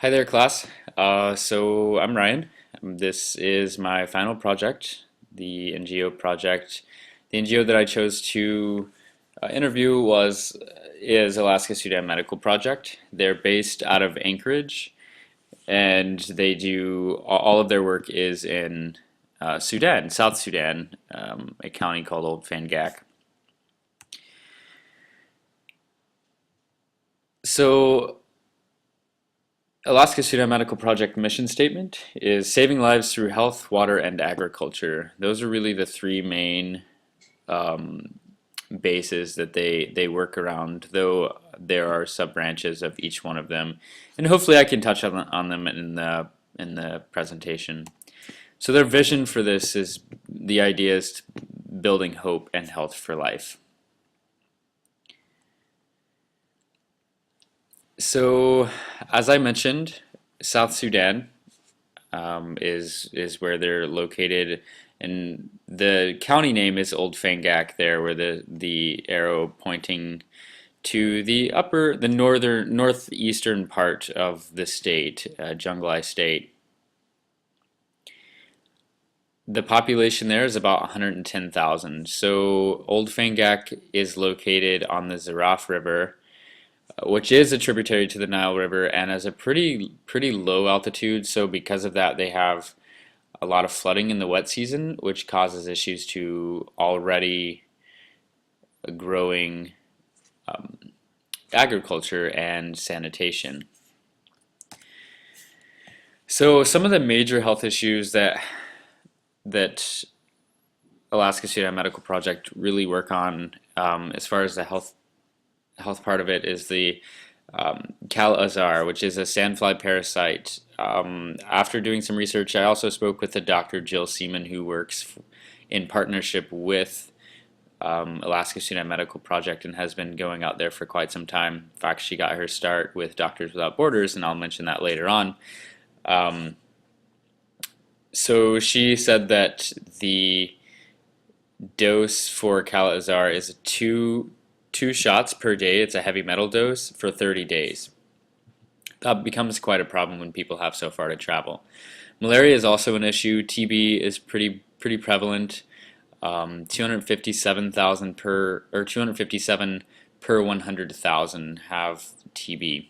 Hi there, class. So I'm Ryan. This is my final project, the NGO project. The NGO that I chose to interview is Alaska Sudan Medical Project. They're based out of Anchorage, and they do all of their work is in Sudan, South Sudan, a county called Old Fangak. So Alaska Sudan Medical Project mission statement is saving lives through health, water, and agriculture. Those are really the three main bases that they work around, though there are sub branches of each one of them, and hopefully I can touch on them in the presentation. So their vision for this is the idea is building hope and health for life. So, as I mentioned, South Sudan is where they're located, and the county name is Old Fangak there, where the arrow pointing to the northeastern part of the state, Junglai State. The population there is about 110,000. So Old Fangak is located on the Zaraf River, which is a tributary to the Nile River and has a pretty low altitude. So because of that, they have a lot of flooding in the wet season, which causes issues to already growing agriculture and sanitation. So some of the major health issues that Alaska Sudan Medical Project really work on, as far as the health part of it, is the Cal-Azar, which is a sandfly parasite. After doing some research, I also spoke with the Dr. Jill Seaman, who works in partnership with Alaska Sudan Medical Project and has been going out there for quite some time. In fact, she got her start with Doctors Without Borders, and I'll mention that later on. So she said that the dose for Cal-Azar is two shots per day. It's a heavy metal dose for 30 days. That becomes quite a problem when people have so far to travel. Malaria is also an issue. TB is pretty prevalent. 257 per 100,000 have TB.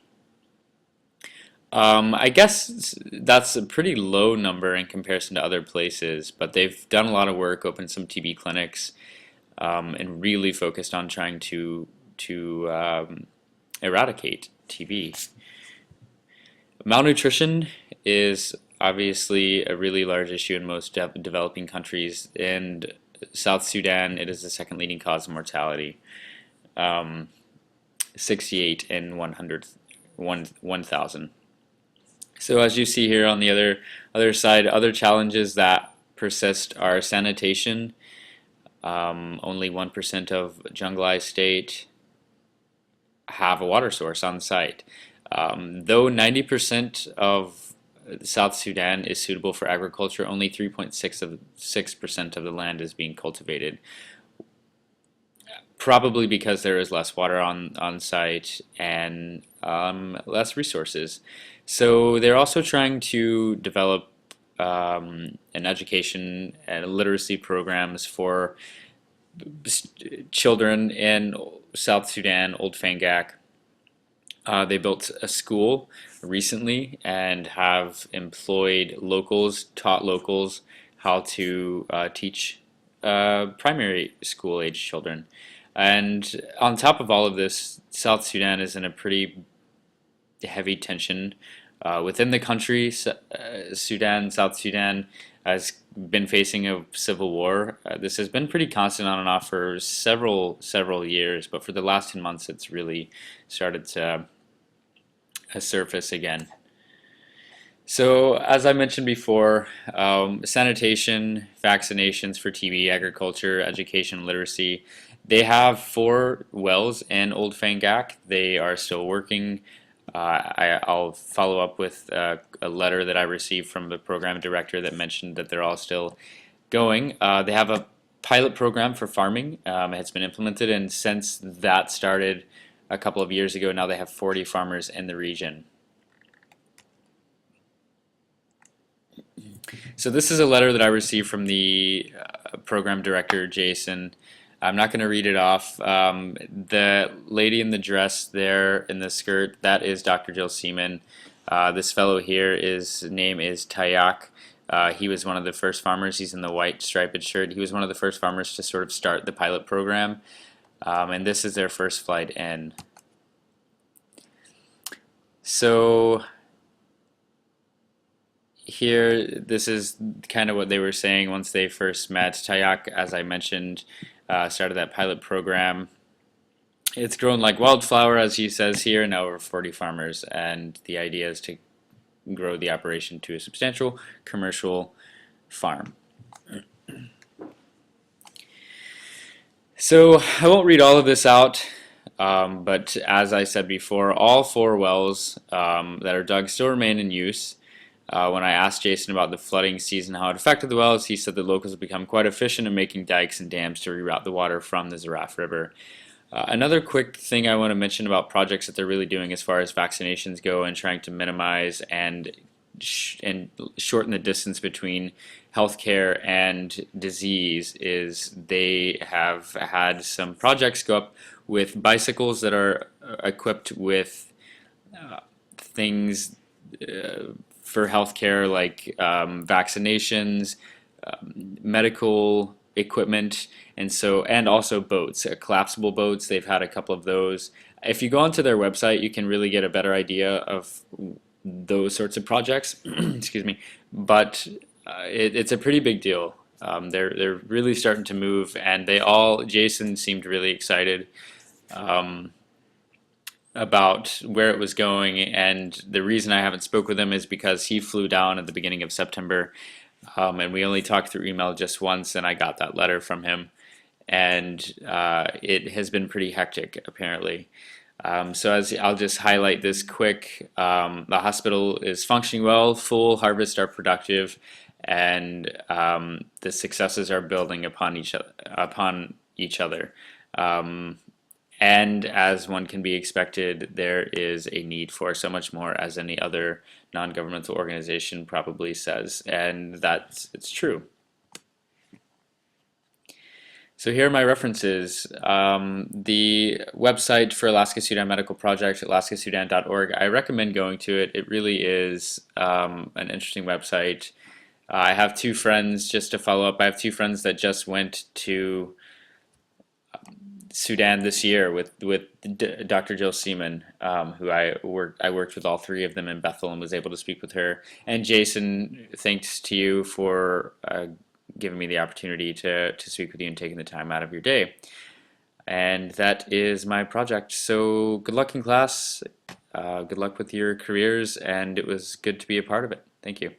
I guess that's a pretty low number in comparison to other places, but they've done a lot of work, opened some TB clinics, and really focused on trying to eradicate TB. Malnutrition is obviously a really large issue in most developing countries. And South Sudan, it is the second leading cause of mortality, 68 in 1,000. So as you see here on the other side, other challenges that persist are sanitation. Only 1% of Junglai State have a water source on site. Though 90% of South Sudan is suitable for agriculture, only 3.6% of the land is being cultivated. Probably because there is less water on site and less resources. So they're also trying to develop an education and literacy programs for children in South Sudan, Old Fangak. They built a school recently and have taught locals how to teach primary school age children. And on top of all of this, South Sudan is in a pretty heavy tension within the country. South Sudan has been facing a civil war. This has been pretty constant on and off for several years, but for the last 10 months, it's really started to surface again. So, as I mentioned before, sanitation, vaccinations for TB, agriculture, education, literacy. They have 4 wells in Old Fangak. They are still working. I'll follow up with a letter that I received from the program director that mentioned that they're all still going. They have a pilot program for farming. It's been implemented, and since that started a couple of years ago, now they have 40 farmers in the region. So this is a letter that I received from the program director, Jason. I'm not going to read it off. The lady in the dress there in the skirt, that is Dr. Jill Seaman. This fellow here, his name is Tayak. He was one of the first farmers. He's in the white striped shirt. He was one of the first farmers to sort of start the pilot program. And this is their first flight in. So here, this is kind of what they were saying once they first met. Tayak, as I mentioned, started that pilot program. It's grown like wildflower, as he says here, now over 40 farmers, and the idea is to grow the operation to a substantial commercial farm. So I won't read all of this out, but as I said before, all four wells that are dug still remain in use. When I asked Jason about the flooding season, how it affected the wells, he said that locals have become quite efficient in making dikes and dams to reroute the water from the Zaraf River. Another quick thing I want to mention about projects that they're really doing as far as vaccinations go and trying to minimize and shorten the distance between healthcare and disease is they have had some projects go up with bicycles that are equipped with things for healthcare like vaccinations, medical equipment, and also boats, collapsible boats. They've had a couple of those. If you go onto their website, you can really get a better idea of those sorts of projects. Excuse me, but it's a pretty big deal. They're really starting to move, and Jason seemed really excited about where it was going, and the reason I haven't spoke with him is because he flew down at the beginning of September, and we only talked through email just once, and I got that letter from him, and it has been pretty hectic apparently. So as I'll just highlight this quick, the hospital is functioning well, full harvests are productive, and the successes are building upon each other. And as one can be expected, there is a need for so much more, as any other non-governmental organization probably says, and it's true. So here are my references. The website for Alaska Sudan Medical Project, alaskasudan.org, I recommend going to it. It really is an interesting website. I have two friends, just to follow up, I have two friends that just went to Sudan this year with Dr. Jill Seaman, who I worked with all three of them in Bethel and was able to speak with her. And Jason, thanks to you for giving me the opportunity to speak with you and taking the time out of your day. And that is my project. So good luck in class, good luck with your careers, and it was good to be a part of it. Thank you.